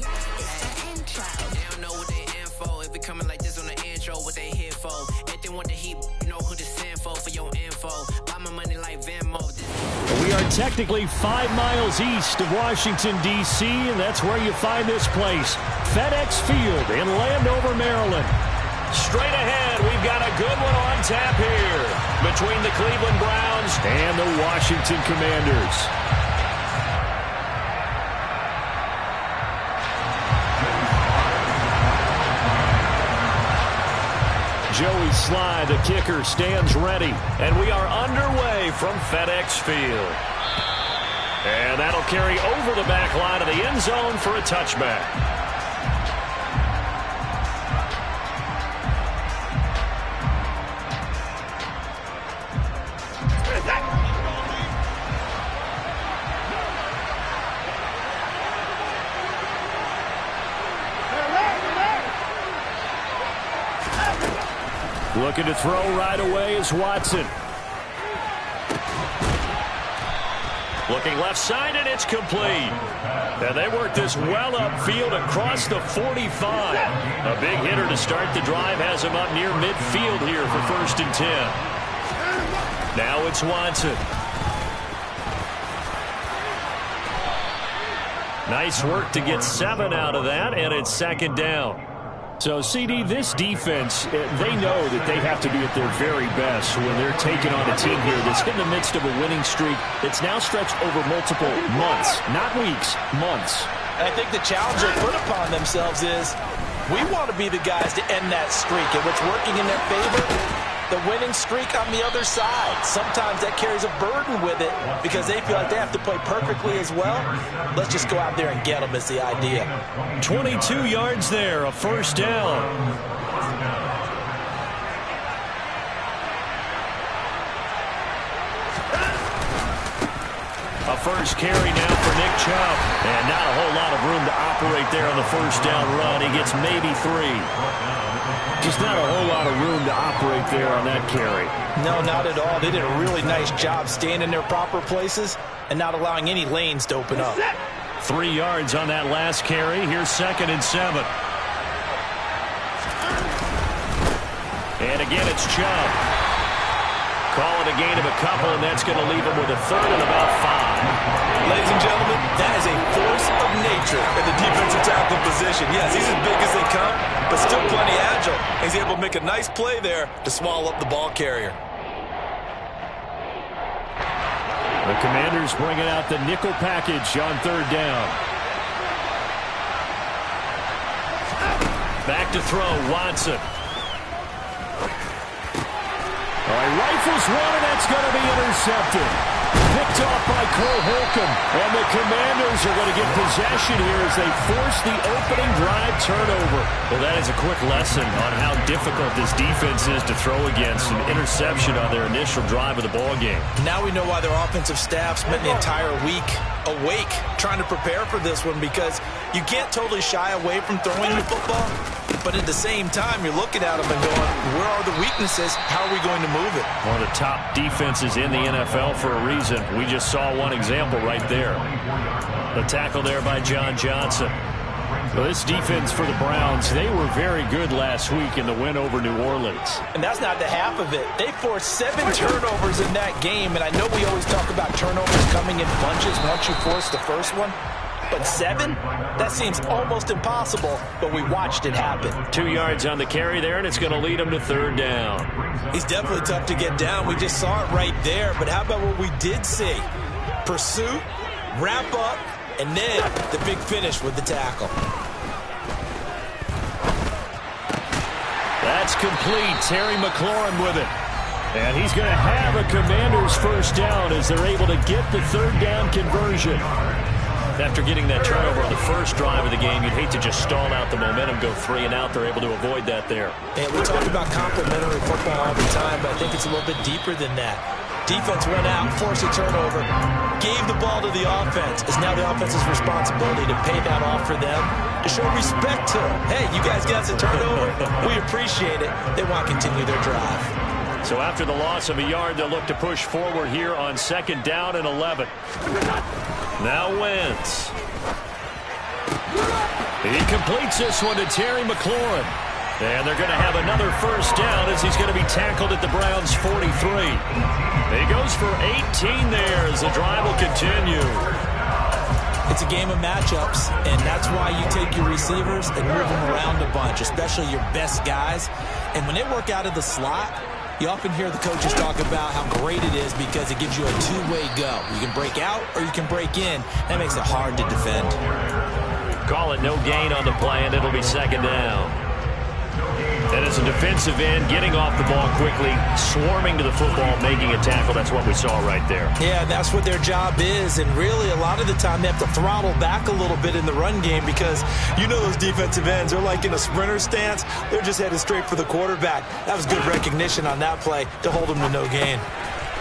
They don't know what they in for. If we coming like this on the intro, what they here for? If they want the heat, you know who to send for your info. Buy my money like Venmo. We are technically 5 miles east of Washington, D.C., and that's where you find this place, FedEx Field in Landover, Maryland. Straight ahead, we've got a good one on tap here between the Cleveland Browns and the Washington Commanders. Joey Sly, the kicker, stands ready, and we are underway from FedEx Field. And that'll carry over the back line of the end zone for a touchback. Looking to throw right away is Watson. Looking left side, and it's complete. And they work this well upfield across the 45. A big hitter to start the drive has him up near midfield here for 1st and 10. Now it's Watson. Nice work to get 7 out of that, and it's 2nd down. So, CD, this defense, they know that they have to be at their very best when they're taking on a team here that's in the midst of a winning streak that's now stretched over multiple months, not weeks, months. And I think the challenge they put upon themselves is we want to be the guys to end that streak, and what's working in their favor, the winning streak on the other side. Sometimes that carries a burden with it because they feel like they have to play perfectly as well. Let's just go out there and get them is the idea. 22 yards there, a 1st down. A first carry now for Nick Chubb. And not a whole lot of room to operate there on the 1st down run. He gets maybe 3. Just not a whole lot of room to operate there on that carry. No, not at all. They did a really nice job staying in their proper places and not allowing any lanes to open up. 3 yards on that last carry. Here's 2nd and 7. And again, it's Chubb. Call it a gain of a couple, and that's going to leave him with a 3rd and about 5. Ladies and gentlemen, that is a force of nature at the defensive tackle position. Yes, he's as big as they come, but still plenty agile. He's able to make a nice play there to swallow up the ball carrier. The Commanders bringing out the nickel package on 3rd down. Back to throw, Watson. All right, rifles one, and that's going to be intercepted. Picked off by Cole Holcomb. And the Commanders are going to get possession here as they force the opening drive turnover. Well, that is a quick lesson on how difficult this defense is to throw against. An interception on their initial drive of the ballgame. Now we know why their offensive staff spent the entire week awake trying to prepare for this one, because you can't totally shy away from throwing the football. But at the same time, you're looking at them and going, where are the weaknesses? How are we going to move it? One of the top defenses in the NFL for a reason. We just saw one example right there. The tackle there by John Johnson. Well, this defense for the Browns, they were very good last week in the win over New Orleans. And that's not the half of it. They forced 7 turnovers in that game, and I know we always talk about turnovers coming in bunches once you force the first one. But 7? That seems almost impossible, but we watched it happen. 2 yards on the carry there, and it's going to lead him to 3rd down. He's definitely tough to get down. We just saw it right there. But how about what we did see? Pursuit, wrap up, and then the big finish with the tackle. That's complete. Terry McLaurin with it. And he's going to have a Commanders 1st down as they're able to get the 3rd down conversion. After getting that turnover on the first drive of the game, you'd hate to just stall out the momentum, go 3 and out. They're able to avoid that there. And we talk about complementary football all the time, but I think it's a little bit deeper than that. Defense went out, forced a turnover, gave the ball to the offense. It's now the offense's responsibility to pay that off for them, to show respect to them. Hey, you guys got us a turnover. We appreciate it. They want to continue their drive. So after the loss of a yard, they'll look to push forward here on 2nd down and 11. Now Wentz. He completes this one to Terry McLaurin. And they're going to have another first down as he's going to be tackled at the Browns' 43. He goes for 18 there as the drive will continue. It's a game of matchups, and that's why you take your receivers and move them around a bunch, especially your best guys. And when they work out of the slot, you often hear the coaches talk about how great it is because it gives you a two-way go. You can break out or you can break in. That makes it hard to defend. Call it no gain on the play, and it'll be second down. And as a defensive end, getting off the ball quickly, swarming to the football, making a tackle. That's what we saw right there. Yeah, that's what their job is. And really, a lot of the time, they have to throttle back a little bit in the run game because you know those defensive ends, they're like in a sprinter stance. They're just headed straight for the quarterback. That was good recognition on that play to hold them to no gain.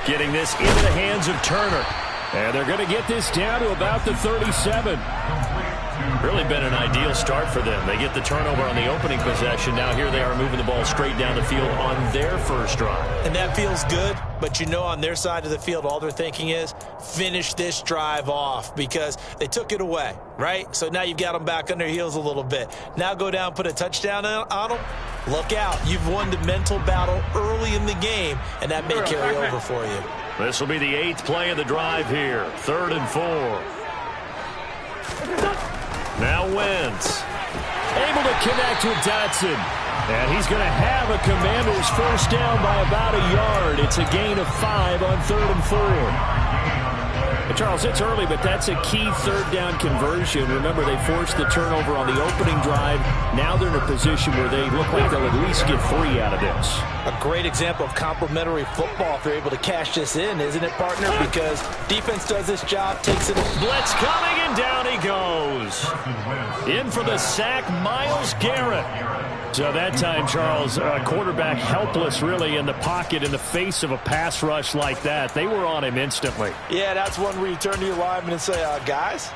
Getting this into the hands of Turner. And they're going to get this down to about the 37. Really been an ideal start for them. They get the turnover on the opening possession. Now here they are moving the ball straight down the field on their first drive. And that feels good, but you know on their side of the field, all they're thinking is finish this drive off because they took it away, right? So now you've got them back on their heels a little bit. Now go down, put a touchdown on them. Look out. You've won the mental battle early in the game, and that may carry over for you. This will be the 8th play of the drive here. 3rd and 4. Now Wentz, able to connect with Dotson. And he's going to have a Commanders first down by about a yard. It's a gain of 5 on 3rd and 4. And Charles, it's early, but that's a key third down conversion. Remember, they forced the turnover on the opening drive. Now they're in a position where they look like they'll at least get 3 out of this. A great example of complementary football if they're able to cash this in, isn't it, partner? Because defense does this job, takes it. Blitz coming, and down he goes. In for the sack, Myles Garrett. So that time, Charles, quarterback helpless really in the pocket in the face of a pass rush like that. They were on him instantly. Yeah, that's one where you turn to your lineman and say, guys,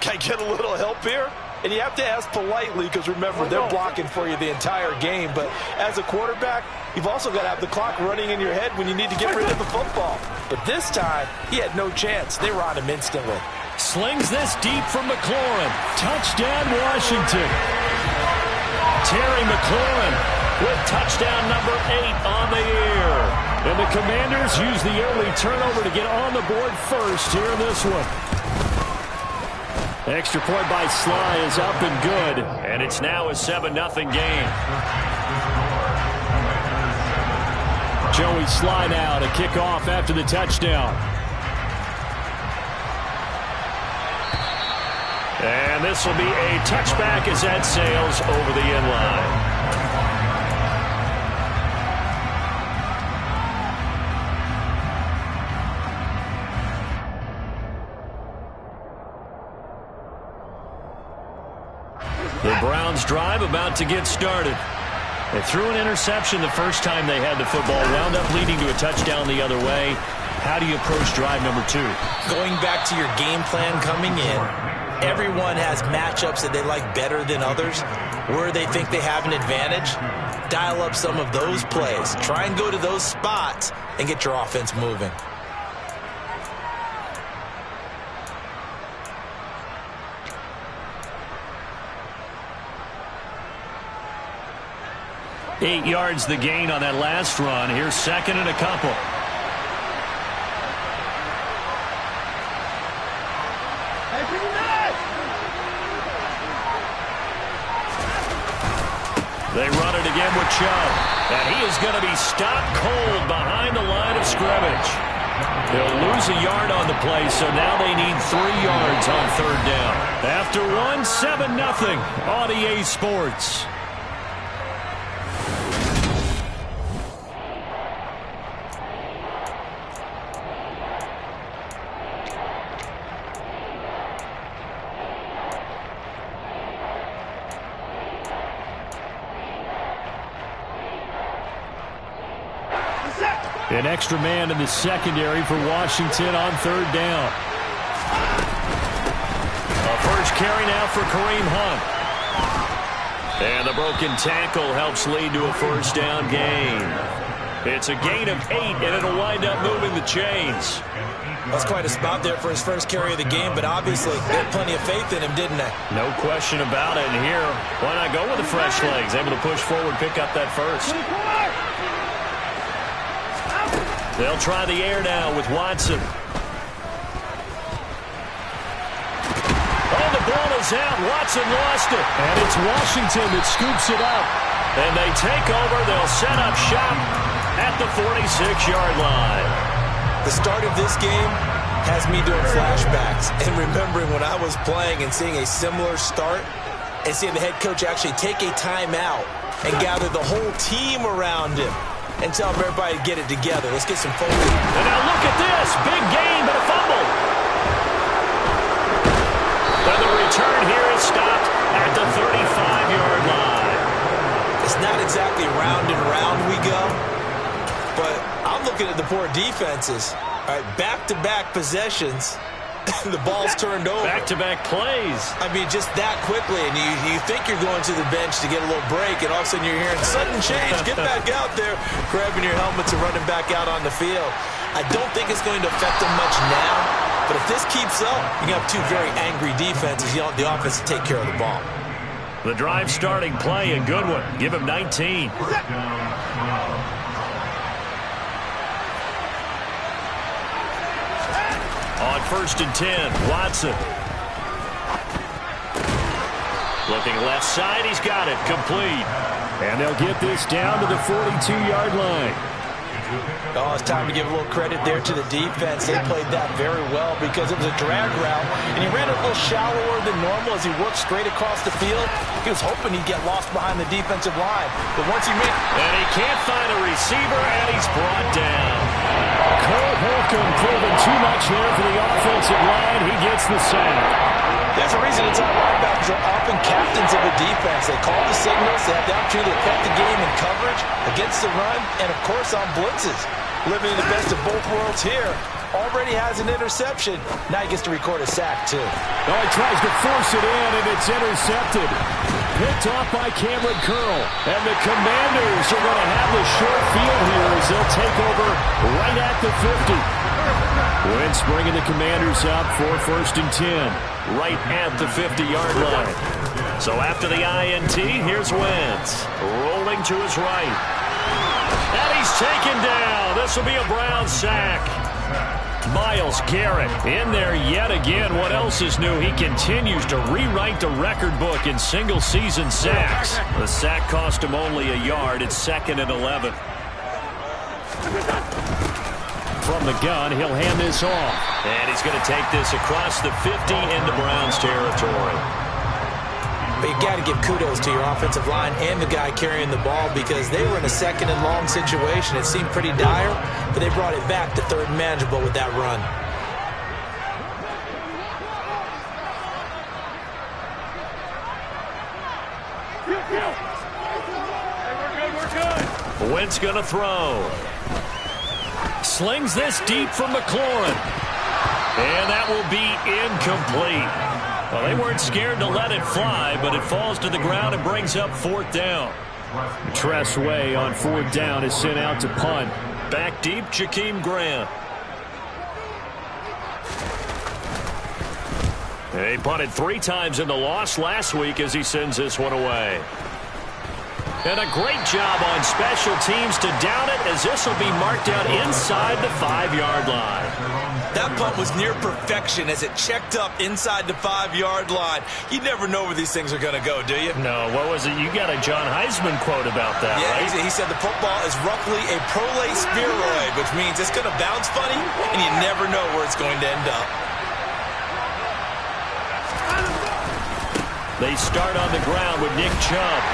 can I get a little help here? And you have to ask politely because, remember, they're blocking for you the entire game. But as a quarterback, you've also got to have the clock running in your head when you need to get rid of the football. But this time, he had no chance. They were on him instantly. Slings this deep from McLaurin. Touchdown, Washington. Terry McLaurin with touchdown number 8 on the year. And the Commanders use the early turnover to get on the board first here in this one. Extra point by Sly is up and good. And it's now a 7-0 game. Joey Sly now to kick off after the touchdown. And this will be a touchback as that sails over the end line. The Browns drive about to get started. They threw an interception the first time they had the football, wound up leading to a touchdown the other way. How do you approach drive number 2? Going back to your game plan coming in, everyone has matchups that they like better than others. Where they think they have an advantage, dial up some of those plays. Try and go to those spots and get your offense moving. Eight yards the gain on that last run. Here's second and a couple. They run it again with Chubb. And he is going to be stopped cold behind the line of scrimmage. They'll lose a yard on the play, so now they need 3 yards on third down. After 7-0 on EA Sports. An extra man in the secondary for Washington on third down. A first carry now for Kareem Hunt. And the broken tackle helps lead to a first down gain. It's a gain of 8, and it'll wind up moving the chains. That's quite a spot there for his first carry of the game, but obviously they had plenty of faith in him, didn't they? No question about it. And here, why not go with the fresh legs? Able to push forward, pick up that first. They'll try the air now with Watson. Oh, the ball is out. Watson lost it. And it's Washington that scoops it up. And they take over. They'll set up shop at the 46-yard line. The start of this game has me doing flashbacks and remembering when I was playing and seeing a similar start and seeing the head coach actually take a timeout and gather the whole team around him and tell everybody to get it together. Let's get some focus. And now look at this. Big game, but a fumble. And the return here is stopped at the 35-yard line. It's not exactly round and round we go, but I'm looking at the poor defenses. All right, back-to-back possessions. The ball's turned over. Back-to-back plays. I mean, just that quickly, and you think you're going to the bench to get a little break, and all of a sudden you're hearing sudden change. Get back out there, grabbing your helmets and running back out on the field. I don't think it's going to affect them much now, but if this keeps up, you're going to have two very angry defenses. You want the offense to take care of the ball. The drive starting play, a good one. Give him 19. On 1st and 10, Watson. Looking left side, he's got it, complete. And they'll get this down to the 42-yard line. Oh, it's time to give a little credit there to the defense. They played that very well because it was a drag route, and he ran a little shallower than normal as he worked straight across the field. He was hoping he'd get lost behind the defensive line, but once he made... And he can't find a receiver, and he's brought down. Cole Holcomb proving too much here for the offensive line. He gets the sack. There's a reason inside linebackers are often captains of a defense. They call the signals. They have the opportunity to affect the game in coverage, against the run, and, of course, on blitzes. Living in the best of both worlds here. Already has an interception. Now he gets to record a sack, too. Oh, he tries to force it in, and it's intercepted. Picked off by Cameron Curl. And the Commanders are going to have the short field here as they'll take over right at the 50. Wentz bringing the Commanders up for 1st and 10. Right at the 50-yard line. So after the INT, here's Wentz. Rolling to his right. And he's taken down. This will be a Brown sack. Myles Garrett in there yet again. What else is new? He continues to rewrite the record book in single-season sacks. The sack cost him only a yard. It's 2nd and 11. From the gun, he'll hand this off. And he's going to take this across the 50 into Browns territory. But you got to give kudos to your offensive line and the guy carrying the ball because they were in a 2nd and long situation. It seemed pretty dire, but they brought it back to 3rd and manageable with that run. Wentz going to throw. Slings this deep from McLaurin. And that will be incomplete. Well, they weren't scared to let it fly, but it falls to the ground and brings up 4th down. Tress Way on 4th down is sent out to punt. Back deep, Jakeem Grant. He punted 3 times in the loss last week as he sends this one away. And a great job on special teams to down it as this will be marked out inside the 5-yard line. That punt was near perfection as it checked up inside the 5-yard line. You never know where these things are going to go, do you? No, what was it? You got a John Heisman quote about that, yeah, right? He said the football is roughly a prolate spheroid, which means it's going to bounce funny, and you never know where it's going to end up. They start on the ground with Nick Chubb.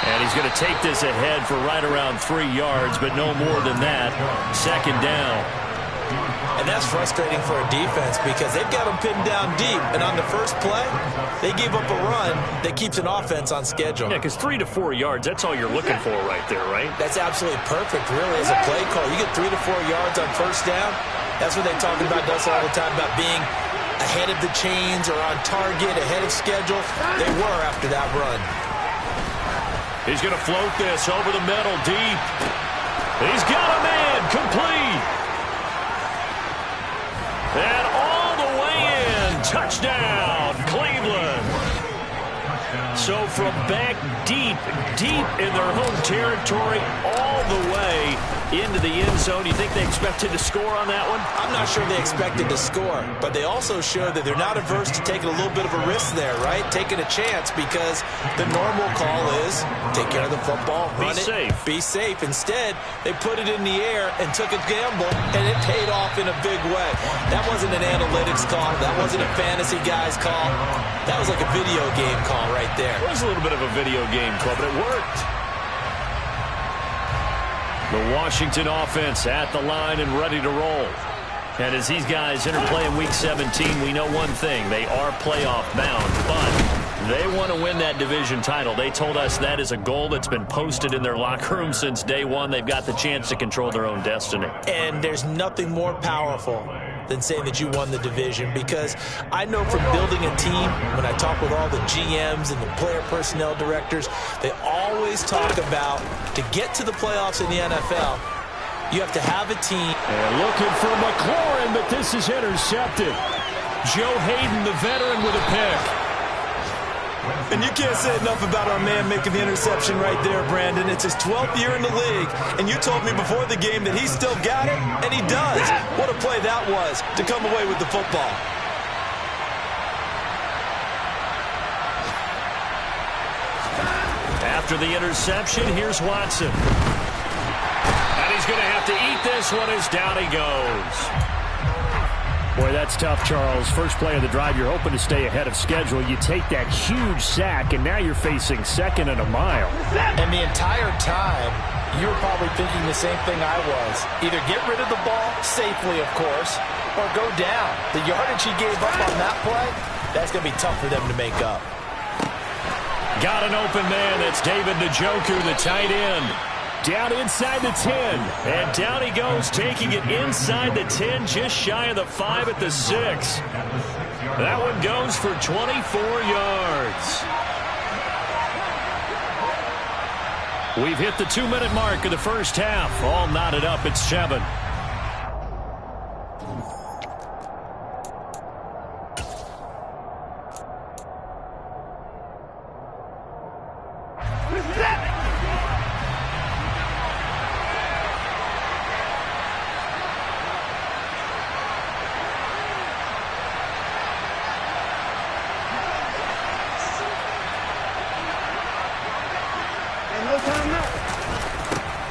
And he's going to take this ahead for right around 3 yards, but no more than that. 2nd down. And that's frustrating for a defense because they've got them pinned down deep. And on the first play, they gave up a run that keeps an offense on schedule. Yeah, because 3 to 4 yards, that's all you're looking for right there, right? That's absolutely perfect, really, as a play call. You get 3 to 4 yards on 1st down. That's what they talk about us all the time, about being ahead of the chains or on target, ahead of schedule. They were after that run. He's going to float this over the middle deep. He's got a man, complete. And all the way in, touchdown, Cleveland. So from back deep in their home territory, all the way into the end zone. You think they expected to score on that one? I'm not sure they expected to score, but they also showed that they're not averse to taking a little bit of a risk there, right? Taking a chance, because the normal call is take care of the football, run it, be safe. Instead, they put it in the air and took a gamble, and it paid off in a big way. That wasn't an analytics call. That wasn't a fantasy guy's call. That was like a video game call right there. It was a little bit of a video game call, but it worked. The Washington offense at the line and ready to roll. And as these guys interplay in Week 17, we know one thing. They are playoff bound, but they want to win that division title. They told us that is a goal that's been posted in their locker room since day one. They've got the chance to control their own destiny. And there's nothing more powerful than saying that you won the division, because I know from building a team, when I talk with all the GMs and the player personnel directors, they always talk about, to get to the playoffs in the NFL, you have to have a team. And looking for McLaurin, but this is intercepted. Joe Hayden, the veteran, with a pick. And you can't say enough about our man making the interception right there, Brandon. It's his 12th year in the league, and you told me before the game that he still got it, and he does. What a play that was to come away with the football. After the interception, here's Watson. And he's going to have to eat this one as down he goes. Boy, that's tough, Charles. First play of the drive, you're hoping to stay ahead of schedule. You take that huge sack, and now you're facing second and a mile. And the entire time, you were probably thinking the same thing I was. Either get rid of the ball, safely, of course, or go down. The yardage he gave up on that play, that's going to be tough for them to make up. Got an open man. That's David Njoku, the tight end. Down inside the 10, and down he goes, taking it inside the 10, just shy of the 5 at the 6. That one goes for 24 yards. We've hit the 2-minute mark of the first half. All knotted up at 7.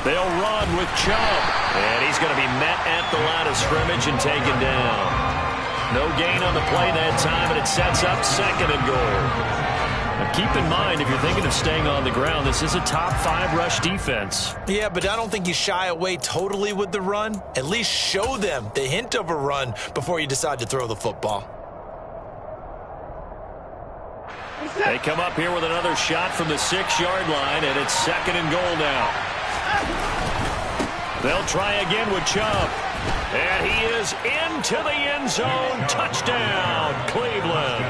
They'll run with Chubb, and he's going to be met at the line of scrimmage and taken down. No gain on the play that time, and it sets up 2nd and goal. Now keep in mind, if you're thinking of staying on the ground, this is a top 5 rush defense. Yeah, but I don't think you shy away totally with the run. At least show them the hint of a run before you decide to throw the football. They come up here with another shot from the 6-yard line, and it's 2nd and goal now. They'll try again with Chubb. And he is into the end zone. Touchdown, Cleveland.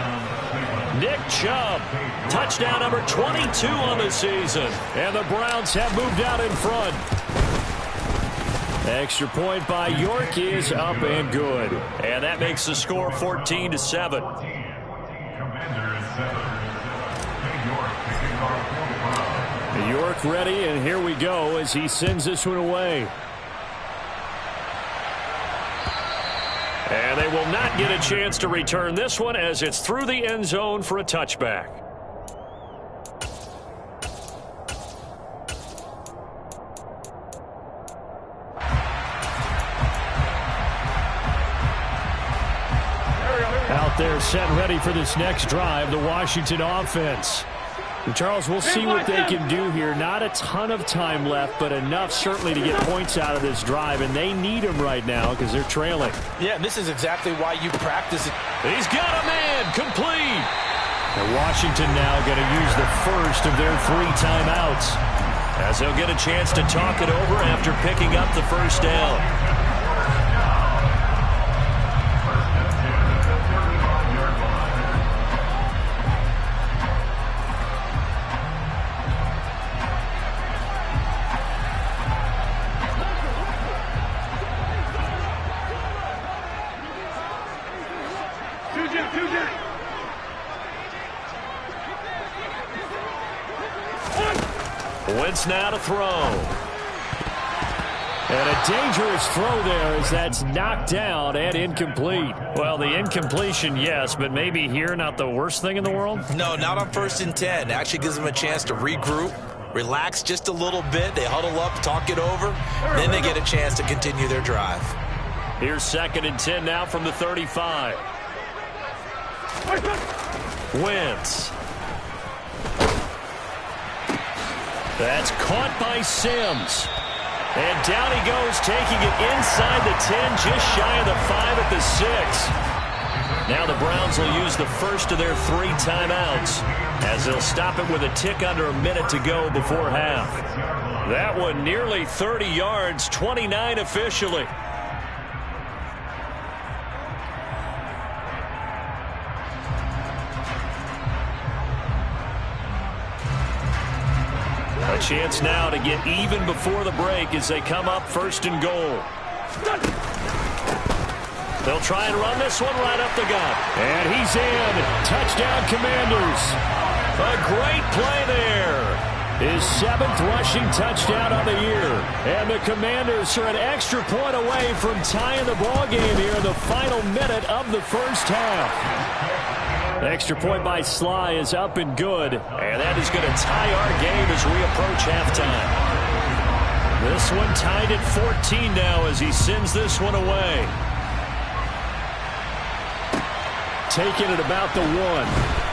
Nick Chubb, touchdown number 22 on the season. And the Browns have moved out in front. Extra point by York is up and good. And that makes the score 14-7. York ready, and here we go as he sends this one away. And they will not get a chance to return this one as it's through the end zone for a touchback. Out there set and ready for this next drive, the Washington offense. And Charles, we'll see what they can do here. Not a ton of time left, but enough certainly to get points out of this drive, and they need them right now because they're trailing. Yeah, this is exactly why you practice it. He's got a man, complete. And Washington now going to use the first of their 3 timeouts as they'll get a chance to talk it over after picking up the first down. Wentz now to throw. And a dangerous throw there as that's knocked down and incomplete. Well, the incompletion, yes, but maybe here not the worst thing in the world? No, not on 1st and 10. Actually gives them a chance to regroup, relax just a little bit. They huddle up, talk it over, then they get a chance to continue their drive. Here's 2nd and 10 now from the 35. Wentz. That's caught by Sims. And down he goes, taking it inside the 10, just shy of the 5 at the 6. Now the Browns will use the first of their 3 timeouts as they'll stop it with a tick under a minute to go before half. That one nearly 30 yards, 29 officially. A chance now to get even before the break as they come up 1st and goal. They'll try and run this one right up the gut. And he's in. Touchdown, Commanders. A great play there. His 7th rushing touchdown on the year. And the Commanders are an extra point away from tying the ball game here in the final minute of the first half. The extra point by Sly is up and good. And that is going to tie our game as we approach halftime. This one tied at 14 now as he sends this one away. Taking it about the 1.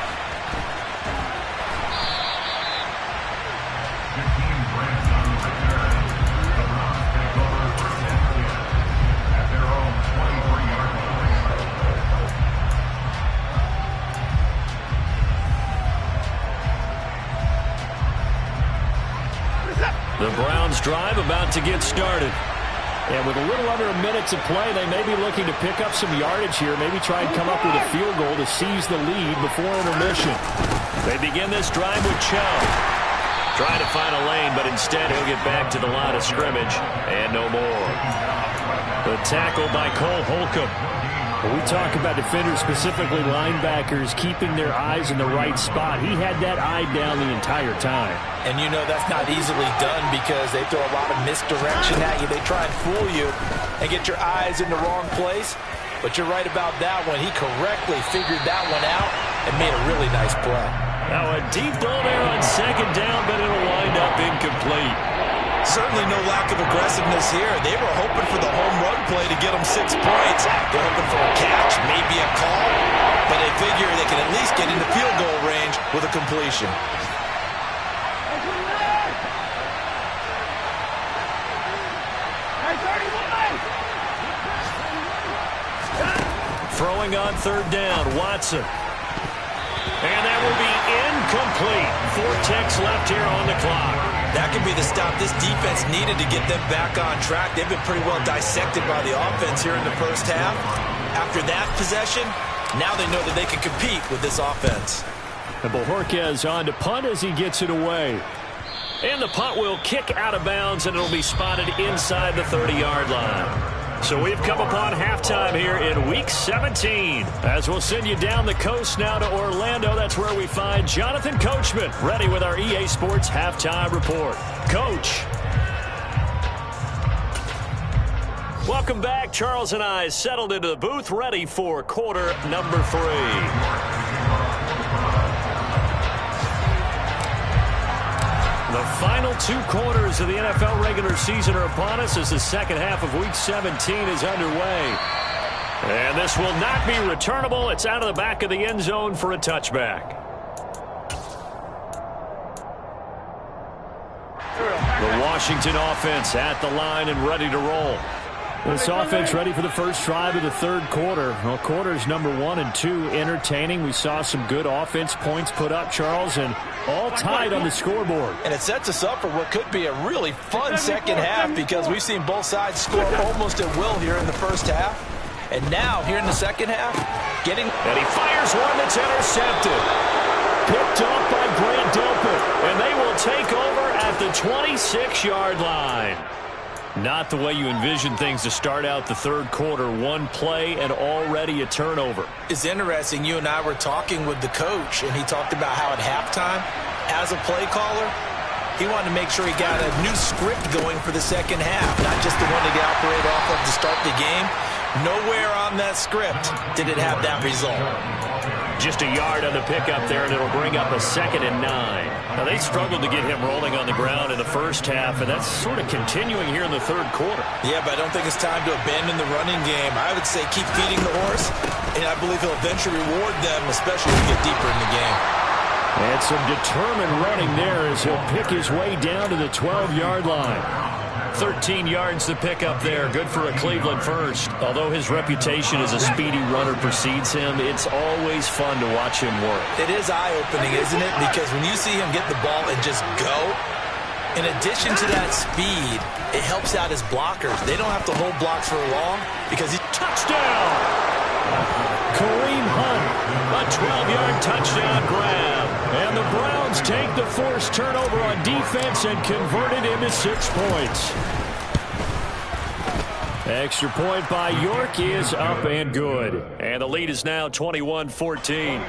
The Browns drive about to get started. And with a little under a minute to play, they may be looking to pick up some yardage here, maybe try and come up with a field goal to seize the lead before intermission. They begin this drive with Chubb. Trying to find a lane, but instead he'll get back to the line of scrimmage and no more. The tackle by Cole Holcomb. When we talk about defenders, specifically linebackers, keeping their eyes in the right spot, he had that eye down the entire time. And you know that's not easily done because they throw a lot of misdirection at you. They try and fool you and get your eyes in the wrong place. But you're right about that one. He correctly figured that one out and made a really nice play. Now a deep ball there on 2nd down, but it'll wind up incomplete. Certainly no lack of aggressiveness here. They were hoping for the home run play to get them 6 points. They're hoping for a catch, maybe a call, but they figure they can at least get into field goal range with a completion. Throwing on 3rd down, Watson. And that will be incomplete. 4 ticks left here on the clock. That could be the stop this defense needed to get them back on track. They've been pretty well dissected by the offense here in the first half. After that possession, now they know that they can compete with this offense. And Bojorquez on to punt as he gets it away. And the punt will kick out of bounds, and it'll be spotted inside the 30-yard line. So we've come upon halftime here in Week 17. As we'll send you down the coast now to Orlando. That's where we find Jonathan Coachman ready with our EA Sports Halftime Report. Coach. Welcome back. Charles and I settled into the booth ready for quarter number 3. The final 2 quarters of the NFL regular season are upon us as the second half of Week 17 is underway. And this will not be returnable. It's out of the back of the end zone for a touchback. The Washington offense at the line and ready to roll. This offense ready for the first drive of the 3rd quarter. Well, quarters number 1 and 2 entertaining. We saw some good offense points put up, Charles, and all tied on the scoreboard. And it sets us up for what could be a really fun second half because we've seen both sides score almost at will here in the first half. And now, here in the second half, And he fires one that's intercepted. Picked off by Grant Delpit. And they will take over at the 26-yard line. Not the way you envision things to start out the 3rd quarter. 1 play and already a turnover. It's interesting. You and I were talking with the coach, and he talked about how at halftime, as a play caller, He wanted to make sure he got a new script going for the second half, not just the one to operate off of to start the game. Nowhere on that script did it have that result. Just a yard on the pickup there, and it'll bring up a 2nd and 9. Now, they struggled to get him rolling on the ground in the first half, and that's sort of continuing here in the third quarter. Yeah, but I don't think it's time to abandon the running game. I would say keep feeding the horse, and I believe he'll eventually reward them, especially as we get deeper in the game. And some determined running there as he'll pick his way down to the 12-yard line. 13 yards to pick up there. Good for a Cleveland first. Although his reputation as a speedy runner precedes him, it's always fun to watch him work. It is eye-opening, isn't it? Because when you see him get the ball and just go, in addition to that speed, it helps out his blockers. They don't have to hold blocks for long because he's... Touchdown! Kareem Hunt, a 12-yard touchdown grab. And the Browns take the forced turnover on defense and convert it into 6 points. Extra point by York is up and good. And the lead is now 21-14.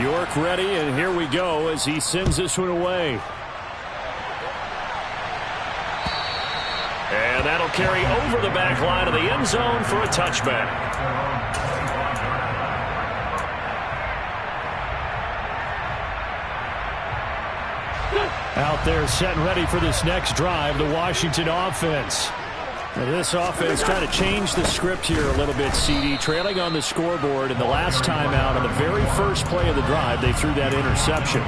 York ready, and here we go as he sends this one away. And that'll carry over the back line of the end zone for a touchback. Out there set and ready for this next drive, the Washington offense. Now this offense trying to change the script here a little bit, CD. Trailing on the scoreboard, and the last time out on the very first play of the drive, they threw that interception.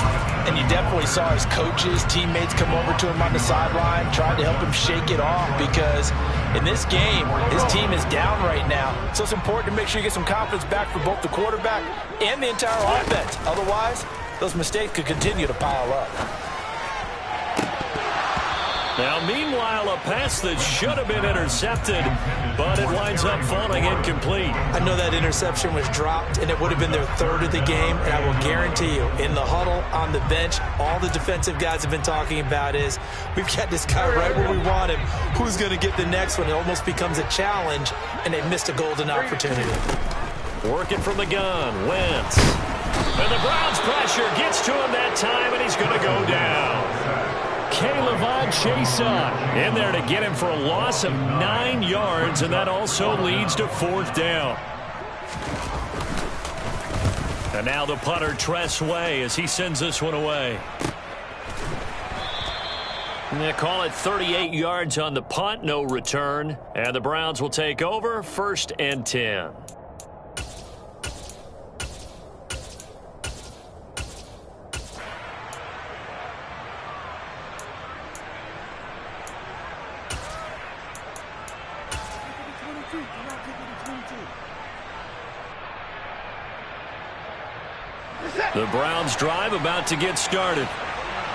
And you definitely saw his coaches, teammates come over to him on the sideline, tried to help him shake it off because in this game, his team is down right now. So it's important to make sure you get some confidence back for both the quarterback and the entire offense. Otherwise, those mistakes could continue to pile up. Now, meanwhile, a pass that should have been intercepted, but it winds up falling incomplete. I know that interception was dropped, and it would have been their third of the game, and I will guarantee you, in the huddle, on the bench, all the defensive guys have been talking about is, we've got this guy right where we want him. Who's going to get the next one? It almost becomes a challenge, and they missed a golden opportunity. Working from the gun, Wentz. And the Browns pressure gets to him that time, and he's going to go down. K'Lavon Chaisson in there to get him for a loss of 9 yards, and that also leads to 4th down. And now the punter, Tress Way, as he sends this one away. And they call it 38 yards on the punt, no return. And the Browns will take over, 1st and 10. The Browns drive about to get started.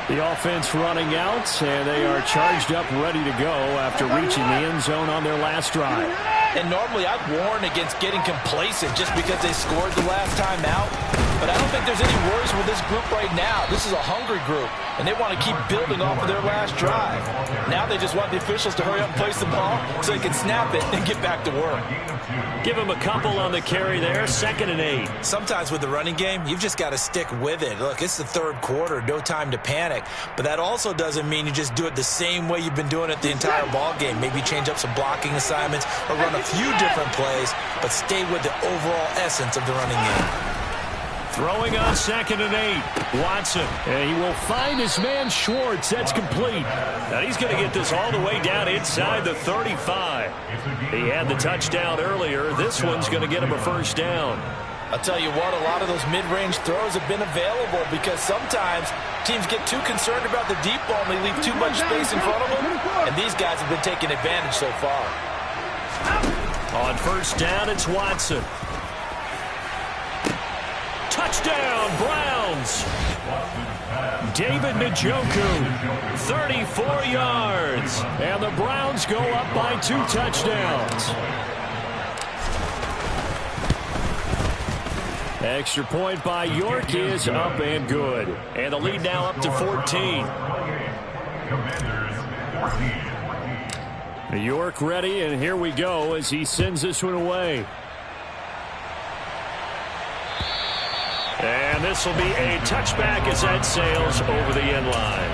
The offense running out, and they are charged up, ready to go after reaching the end zone on their last drive. And normally I'd warn against getting complacent just because they scored the last time out. But I don't think there's any worries with this group right now. This is a hungry group, and they want to keep building off of their last drive. Now they just want the officials to hurry up and place the ball so they can snap it and get back to work. Give him a couple on the carry there, 2nd and 8. Sometimes with the running game, you've just got to stick with it. Look, it's the third quarter, no time to panic. But that also doesn't mean you just do it the same way you've been doing it the entire ball game. Maybe change up some blocking assignments or run a few different plays, but stay with the overall essence of the running game. Throwing on 2nd and 8. Watson. And he will find his man Schwartz. That's complete. Now he's going to get this all the way down inside the 35. He had the touchdown earlier. This one's going to get him a 1st down. I'll tell you what, a lot of those mid-range throws have been available because sometimes teams get too concerned about the deep ball and they leave too much space in front of them. And these guys have been taking advantage so far. On 1st down, it's Watson. Touchdown, Browns. David Njoku, 34 yards. And the Browns go up by 2 touchdowns. Extra point by York is up and good. And the lead now up to 14. York ready, and here we go as he sends this one away. And this will be a touchback as that sails over the end line.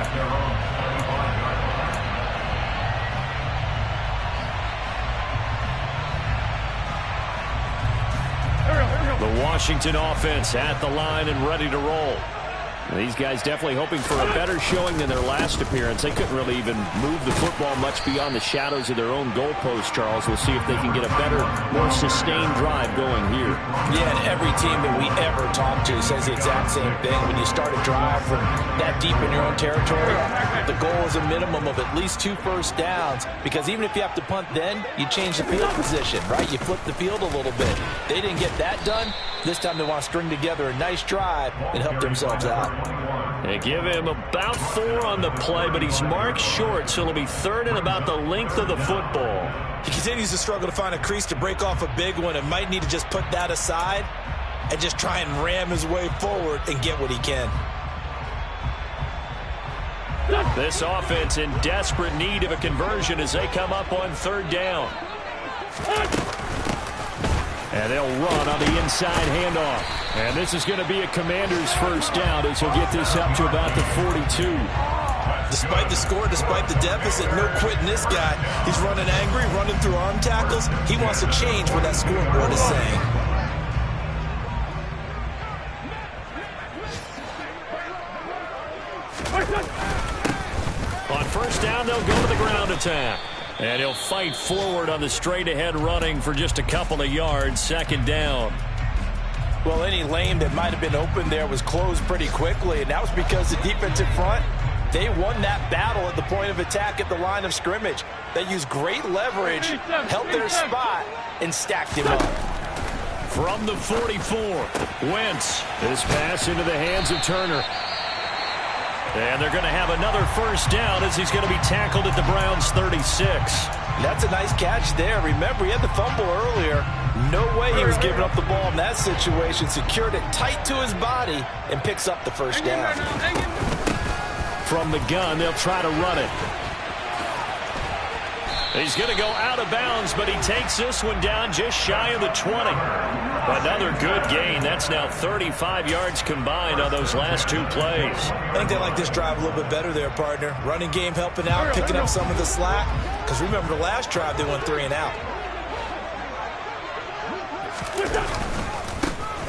The Washington offense at the line and ready to roll. These guys definitely hoping for a better showing than their last appearance. They couldn't really even move the football much beyond the shadows of their own goalpost, Charles. We'll see if they can get a better, more sustained drive going here. Yeah, and every team that we ever talk to says the exact same thing. When you start a drive from that deep in your own territory, the goal is a minimum of at least 2 first downs, because even if you have to punt then, you change the field position, right? You flip the field a little bit. They didn't get that done. This time they want to string together a nice drive and help themselves out. They give him about 4 on the play, but he's marked short, so it'll be 3rd and about the length of the football. He continues to struggle to find a crease to break off a big one and might need to just put that aside and just try and ram his way forward and get what he can. This offense in desperate need of a conversion as they come up on 3rd down. And they'll run on the inside handoff. And this is going to be a Commanders' first down as he'll get this up to about the 42. Despite the score, despite the deficit, no quitting this guy. He's running angry, running through arm tackles. He wants to change what that scoreboard is saying. On first down, they'll go to the ground attack. And he'll fight forward on the straight-ahead running for just a couple of yards. 2nd down. Well, any lane that might have been open there was closed pretty quickly, and that was because the defensive front, they won that battle at the point of attack at the line of scrimmage. They used great leverage, held their spot, and stacked him up. From the 44, Wentz. This pass into the hands of Turner. And they're going to have another first down as he's going to be tackled at the Browns' 36. That's a nice catch there. Remember, he had the fumble earlier. No way he was giving up the ball in that situation. Secured it tight to his body and picks up the first down. From the gun, they'll try to run it. He's going to go out of bounds, but he takes this one down just shy of the 20. Another good gain. That's now 35 yards combined on those last 2 plays. I think they like this drive a little bit better there, partner. Running game helping out, picking up some of the slack. Because remember, the last drive they went 3 and out.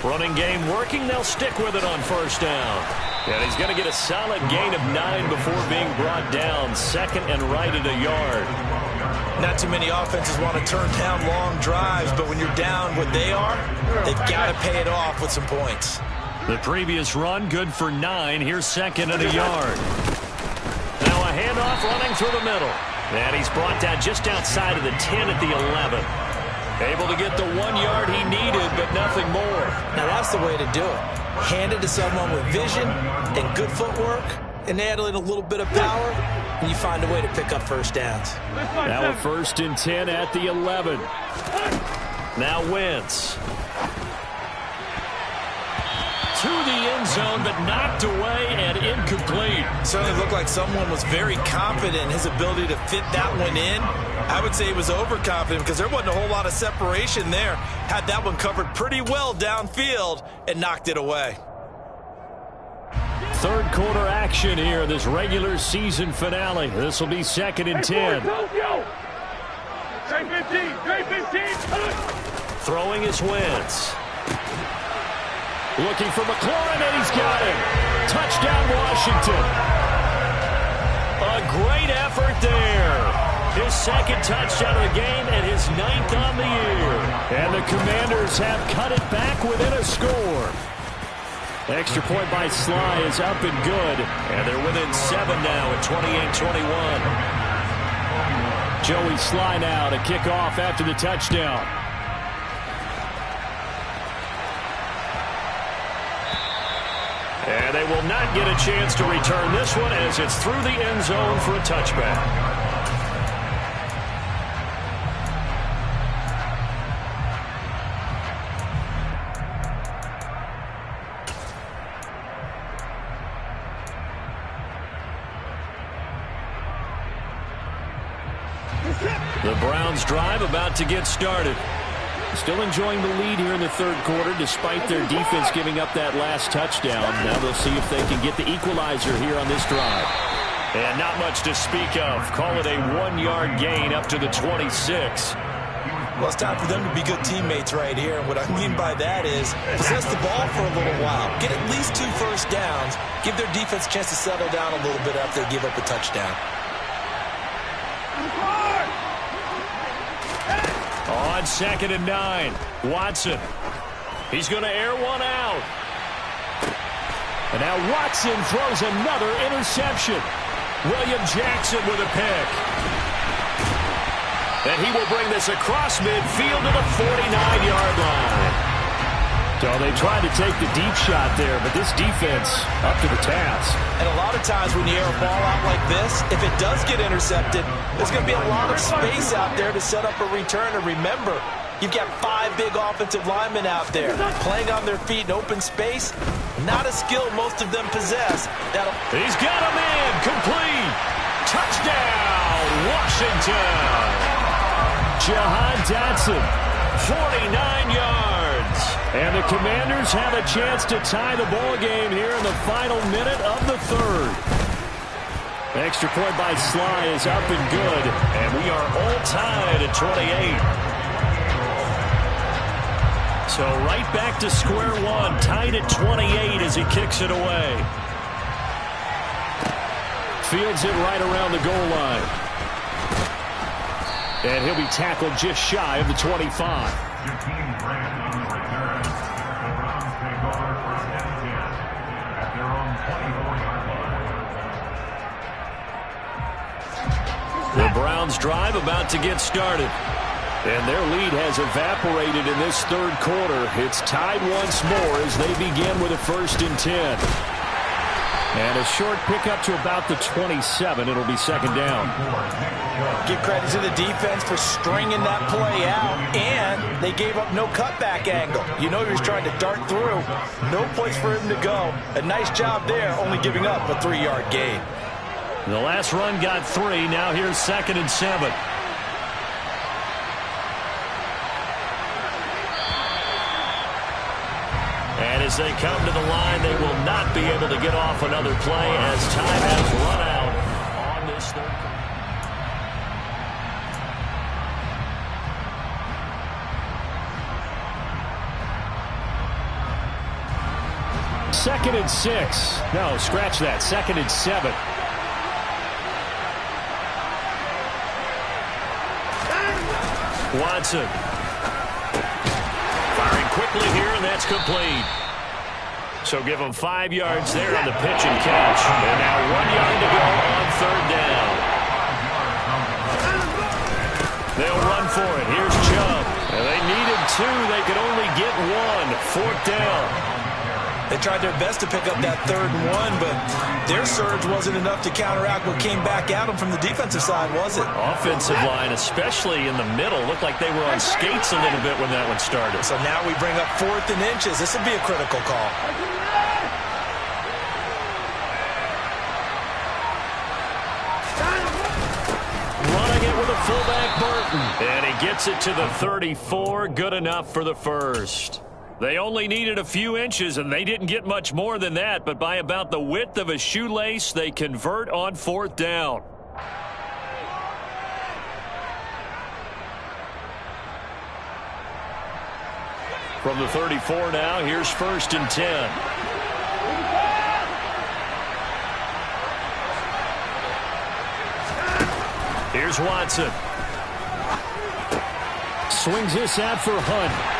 Running game working. They'll stick with it on first down. And he's going to get a solid gain of 9 before being brought down. 2nd and right at a yard. Not too many offenses want to turn down long drives, but when you're down what they are, they've got to pay it off with some points. The previous run, good for 9. Here's 2nd and a yard. Now a handoff running through the middle. And he's brought down just outside of the 10 at the 11. Able to get the 1 yard he needed, but nothing more. Now that's the way to do it. Hand it to someone with vision and good footwork, and add in a little bit of power, and you find a way to pick up first downs. Now a 1st and 10 at the 11. Now Wentz. To the end zone, but knocked away and incomplete. Certainly looked like someone was very confident in his ability to fit that one in. I would say he was overconfident because there wasn't a whole lot of separation there. Had that one covered pretty well downfield and knocked it away. 3rd quarter action here, this regular season finale. This will be 2nd and 10. Throwing is Wentz. Looking for McLaurin, and he's got him. Touchdown, Washington. A great effort there. His 2nd touchdown of the game and his 9th on the year. And the Commanders have cut it back within a score. Extra point by Sly is up and good. And they're within 7 now at 28-21. Joey Sly now to kick off after the touchdown. And they will not get a chance to return this one as it's through the end zone for a touchback. The Browns drive about to get started. Still enjoying the lead here in the third quarter despite their defense giving up that last touchdown. Now they'll see if they can get the equalizer here on this drive. And not much to speak of. Call it a 1-yard gain up to the 26. Well, it's time for them to be good teammates right here. And what I mean by that is possess the ball for a little while. Get at least 2 first downs. Give their defense a chance to settle down a little bit after they give up a touchdown. On 2nd and 9, Watson. He's going to air one out. And now Watson throws another interception. William Jackson with a pick. And he will bring this across midfield to the 49-yard line. So they tried to take the deep shot there, but this defense up to the task. And a lot of times when you air a ball out like this, if it does get intercepted, there's going to be a lot of space out there to set up a return. And remember, you've got 5 big offensive linemen out there playing on their feet in open space. Not a skill most of them possess. He's got a man complete. Touchdown, Washington. Jahan Dotson, 49 yards. And the Commanders have a chance to tie the ball game here in the final minute of the third. Extra point by Sly is up and good. And we are all tied at 28. So right back to square one, tied at 28 as he kicks it away. Fields it right around the goal line. And he'll be tackled just shy of the 25. The Browns drive about to get started. And their lead has evaporated in this third quarter. It's tied once more as they begin with a 1st and 10. And a short pickup to about the 27. It'll be 2nd down. Give credit to the defense for stringing that play out, and they gave up no cutback angle. You know he was trying to dart through. No place for him to go. A nice job there, only giving up a 3-yard gain. The last run got 3. Now here's 2nd and 7. And as they come to the line, they will not be able to get off another play as time has run out on this third. 2nd and 6. No, scratch that. 2nd and 7. Watson. Firing quickly here, and that's complete. So give them 5 yards there on the pitch and catch. And now 1 yard to go on 3rd down. They'll run for it. Here's Chubb. And they needed 2. They could only get 1. 4th down. They tried their best to pick up that 3rd and 1, but their surge wasn't enough to counteract what came back at them from the defensive side, was it? Offensive line, especially in the middle, looked like they were on skates a little bit when that one started. So now we bring up 4th and inches. This would be a critical call. Running it with a fullback, Burton. And he gets it to the 34. Good enough for the first. They only needed a few inches, and they didn't get much more than that, but by about the width of a shoelace, they convert on 4th down. From the 34 now, here's 1st and 10. Here's Watson. Swings this out for Hunt.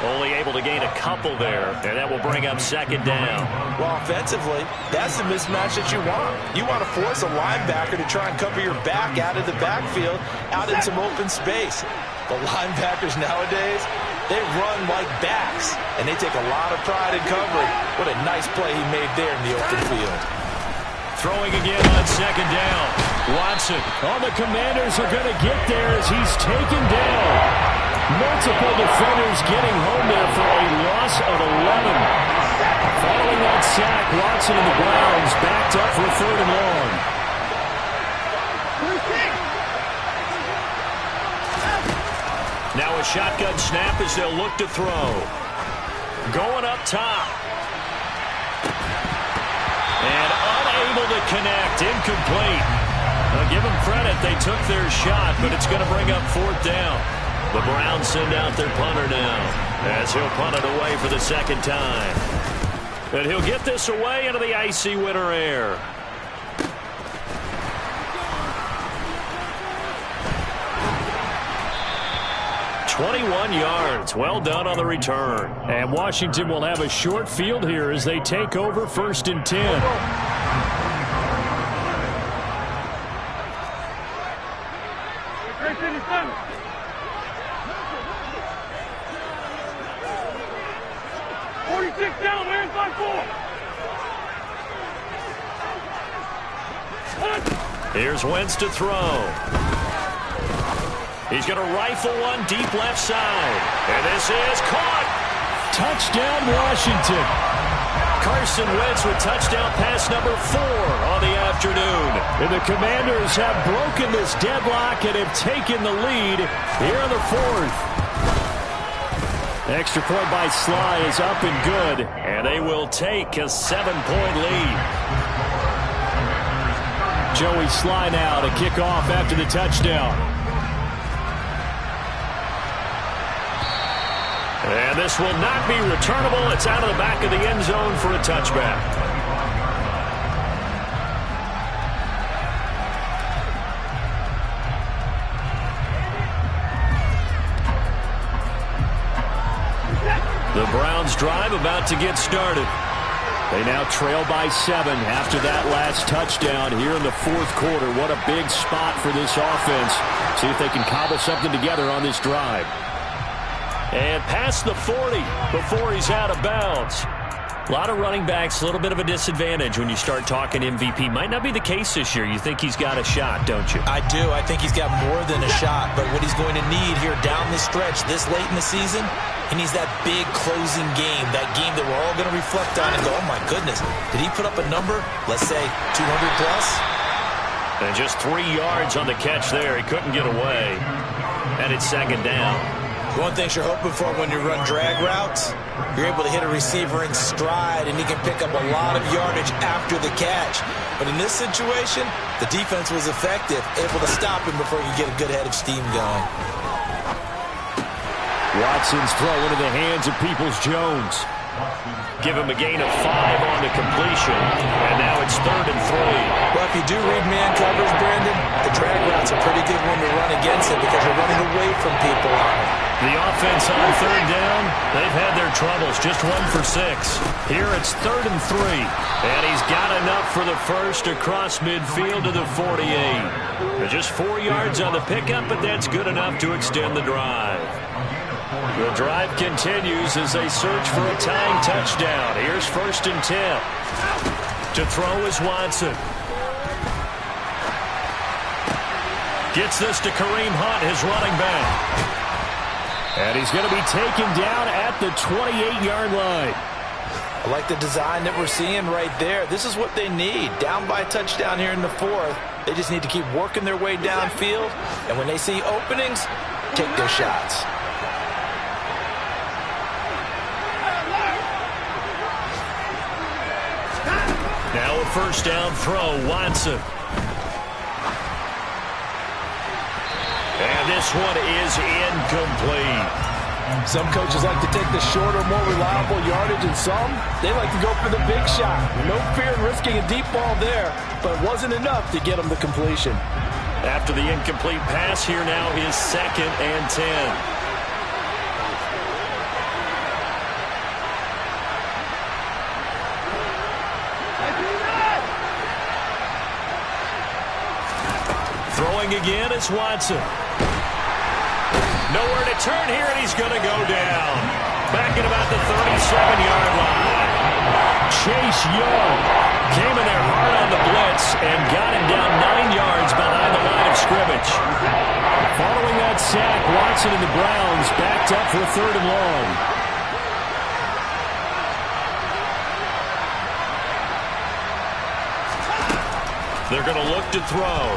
Only able to gain a couple there, and that will bring up 2nd down. Well, offensively, that's the mismatch that you want. You want to force a linebacker to try and cover your back out of the backfield, out in some open space. The linebackers nowadays, they run like backs, and they take a lot of pride in covering. What a nice play he made there in the open field. Throwing again on 2nd down. Watson. Oh, the Commanders are going to get there as he's taken down. Multiple defenders getting home there for a loss of 11. Following that sack, Watson and the Browns backed up for 3rd and long. a shotgun snap as they'll look to throw. Going up top. And unable to connect. Incomplete. I'll give them credit. They took their shot, but it's going to bring up 4th down. The Browns send out their punter now as he'll punt it away for the 2nd time. And he'll get this away into the icy winter air. "21 yards. Well done on the return." And Washington will have a short field here as they take over 1st and 10. Here's Wentz to throw. He's going to rifle one deep left side. And this is caught. Touchdown, Washington. Carson Wentz with touchdown pass number 4 on the afternoon. And the Commanders have broken this deadlock and have taken the lead here in the 4th. Extra point by Sly is up and good. And they will take a 7-point lead. Joey Sly now to kick off after the touchdown. And this will not be returnable. It's out of the back of the end zone for a touchback. The Browns drive about to get started. They now trail by 7 after that last touchdown here in the 4th quarter. What a big spot for this offense. See if they can cobble something together on this drive. And past the 40 before he's out of bounds. A lot of running backs, a little bit of a disadvantage when you start talking MVP. Might not be the case this year. You think he's got a shot, don't you? I do. I think he's got more than a shot. But what he's going to need here down the stretch this late in the season, he needs that big closing game, that game that we're all going to reflect on and go, oh, my goodness, did he put up a number, let's say, 200 plus? And just 3 yards on the catch there. He couldn't get away. And it's 2nd down. One thing you're hoping for when you run drag routes, you're able to hit a receiver in stride, and he can pick up a lot of yardage after the catch. But in this situation, the defense was effective, able to stop him before he could get a good head of steam going. Watson's throw into the hands of Peoples-Jones. Give him a gain of 5 on the completion. And now it's 3rd and 3. Well, if you do read man covers, Brandon, the drag route's a pretty good one to run against it because you're running away from people on it. The offense on 3rd down, they've had their troubles. Just 1 for 6. Here it's 3rd and 3. And he's got enough for the first across midfield to the 48. Just 4 yards on the pickup, but that's good enough to extend the drive. The drive continues as they search for a tying touchdown. Here's 1st and 10. To throw is Watson. Gets this to Kareem Hunt, his running back. And he's going to be taken down at the 28-yard line. I like the design that we're seeing right there. This is what they need. Down by a touchdown here in the 4th. They just need to keep working their way downfield. And when they see openings, take their shots. Now a 1st down throw, Watson. And this one is incomplete. Some coaches like to take the shorter, more reliable yardage, and some, they like to go for the big shot. No fear in risking a deep ball there, but it wasn't enough to get them the completion. After the incomplete pass, here now is 2nd and 10. Throwing again, it's Watson. Nowhere to turn here, and he's going to go down. Back at about the 37-yard line. Chase Young came in there hard on the blitz and got him down 9 yards behind the line of scrimmage. Following that sack, Watson and the Browns backed up for 3rd and long. They're going to look to throw.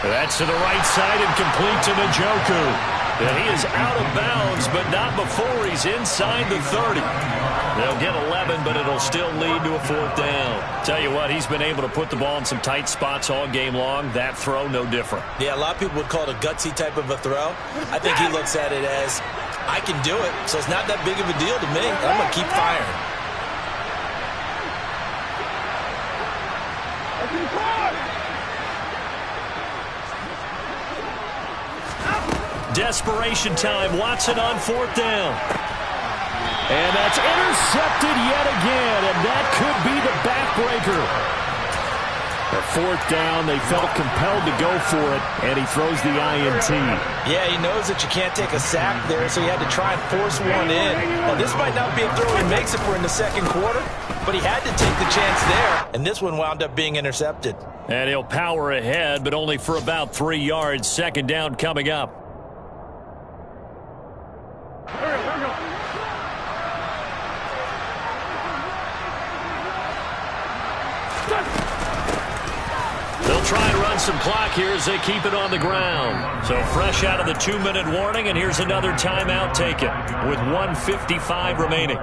That's to the right side and complete to Njoku. And he is out of bounds, but not before he's inside the 30. They'll get 11, but it'll still lead to a 4th down. Tell you what, he's been able to put the ball in some tight spots all game long. That throw, no different. Yeah, a lot of people would call it a gutsy type of a throw. I think he looks at it as, I can do it, so it's not that big of a deal to me. I'm going to keep firing. Desperation time. Watson on 4th down. And that's intercepted yet again, and that could be the backbreaker. A 4th down, they felt compelled to go for it, and he throws the INT. Yeah, he knows that you can't take a sack there, so he had to try and force one in. Now, this might not be a throw he makes if we're in the second quarter, but he had to take the chance there, and this one wound up being intercepted. And he'll power ahead, but only for about 3 yards. 2nd down coming up. They'll try and run some clock here as they keep it on the ground. So fresh out of the 2-minute warning, and here's another timeout taken with 1:55 remaining.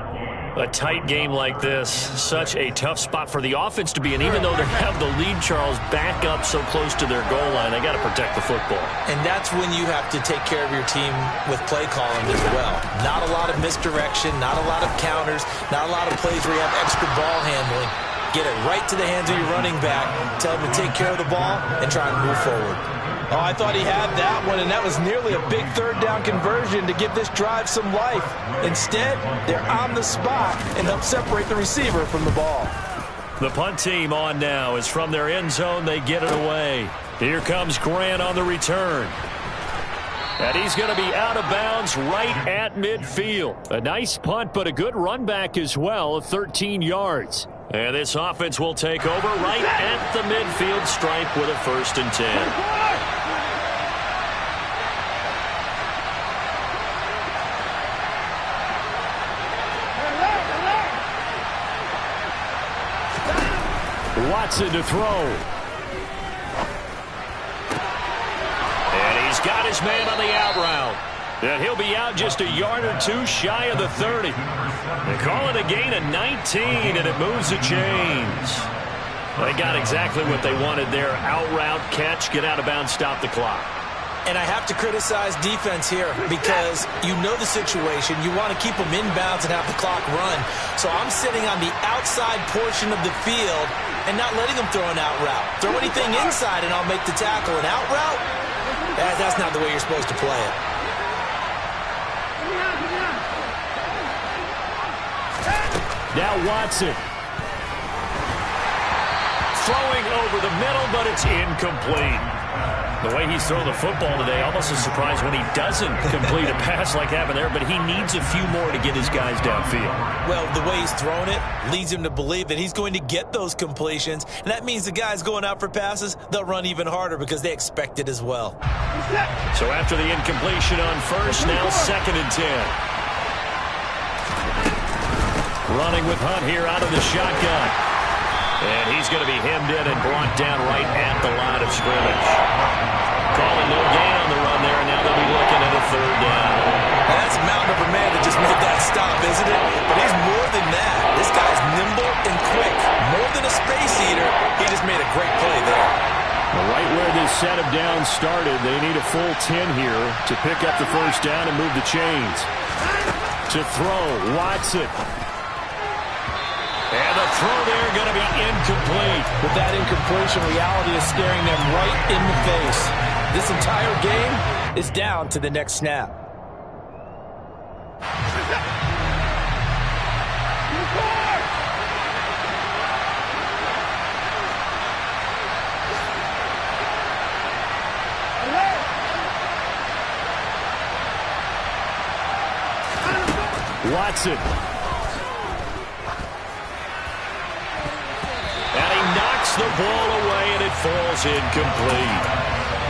A tight game like this, such a tough spot for the offense to be in. Even though they have the lead, Charles, back up so close to their goal line, they got to protect the football. And that's when you have to take care of your team with play calling as well. Not a lot of misdirection, not a lot of counters, not a lot of plays where you have extra ball handling. Get it right to the hands of your running back, tell him to take care of the ball, and try and move forward. Oh, I thought he had that one, and that was nearly a big 3rd down conversion to give this drive some life. Instead, they're on the spot and help separate the receiver from the ball. The punt team on now is from their end zone. They get it away. Here comes Grant on the return. And he's going to be out of bounds right at midfield. A nice punt, but a good run back as well, 13 yards. And this offense will take over right at the midfield stripe with a 1st and 10. Watson to throw. And he's got his man on the out route. And he'll be out just a yard or 2 shy of the 30. They call it a gain of 19, and it moves the chains. They got exactly what they wanted there. Out route, catch, get out of bounds, stop the clock. And I have to criticize defense here because you know the situation. You want to keep them inbounds and have the clock run. So I'm sitting on the outside portion of the field and not letting them throw an out route. Throw anything inside and I'll make the tackle. An out route? That's not the way you're supposed to play it. Now Watson. Throwing over the middle, but it's incomplete. The way he's thrown the football today, almost a surprise when he doesn't complete a pass like happened there, but he needs a few more to get his guys downfield. Well, the way he's thrown it leads him to believe that he's going to get those completions, and that means the guys going out for passes, they'll run even harder because they expect it as well. So after the incompletion on 1st, now 2nd and 10. Running with Hunt here out of the shotgun. And he's going to be hemmed in and brought down right at the line of scrimmage. Calling no gain on the run there, and now they'll be looking at a 3rd down. Now that's a mountain of a man that just made that stop, isn't it? But he's more than that. This guy's nimble and quick. More than a space eater, he just made a great play there. Well, right where this set of downs started, they need a full 10 here to pick up the 1st down and move the chains. To throw, Watson. And the throw there going to be incomplete. With that incompletion, reality is staring them right in the face. This entire game is down to the next snap. Watson. And he knocks the ball away, and it falls incomplete.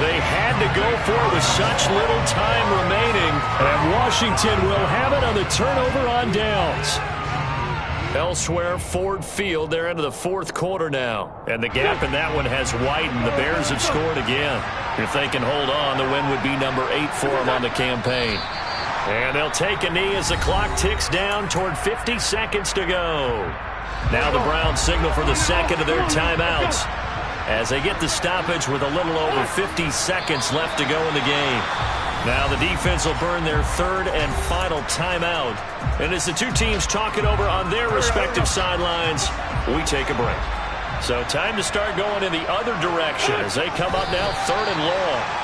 They had to go for it with such little time remaining. And Washington will have it on the turnover on downs. Elsewhere, Ford Field, they're into the fourth quarter now. And the gap in that one has widened. The Bears have scored again. If they can hold on, the win would be number 8 for them on the campaign. And they'll take a knee as the clock ticks down toward 50 seconds to go. Now the Browns signal for the second of their timeouts as they get the stoppage with a little over 50 seconds left to go in the game. Now the defense will burn their third and final timeout. And as the two teams talk it over on their respective sidelines, we take a break. So time to start going in the other direction as they come up now third and long.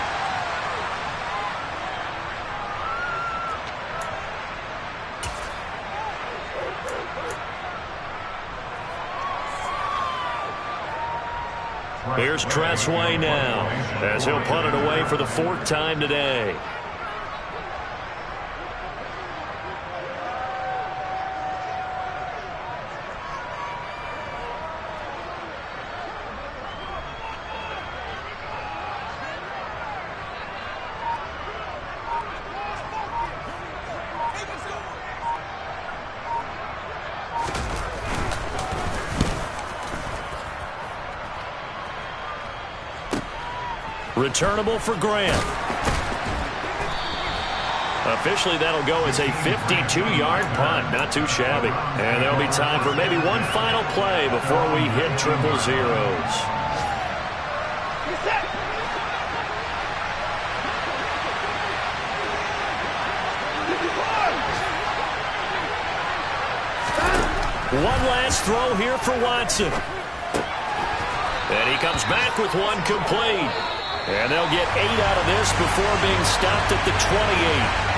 Here's Tressway now as he'll punt it away for the 4th time today. Returnable for Grant. Officially, that'll go as a 52-yard punt. Not too shabby. And there'll be time for maybe one final play before we hit triple zeros. One last throw here for Watson. And he comes back with one complete. And they'll get 8 out of this before being stopped at the 28.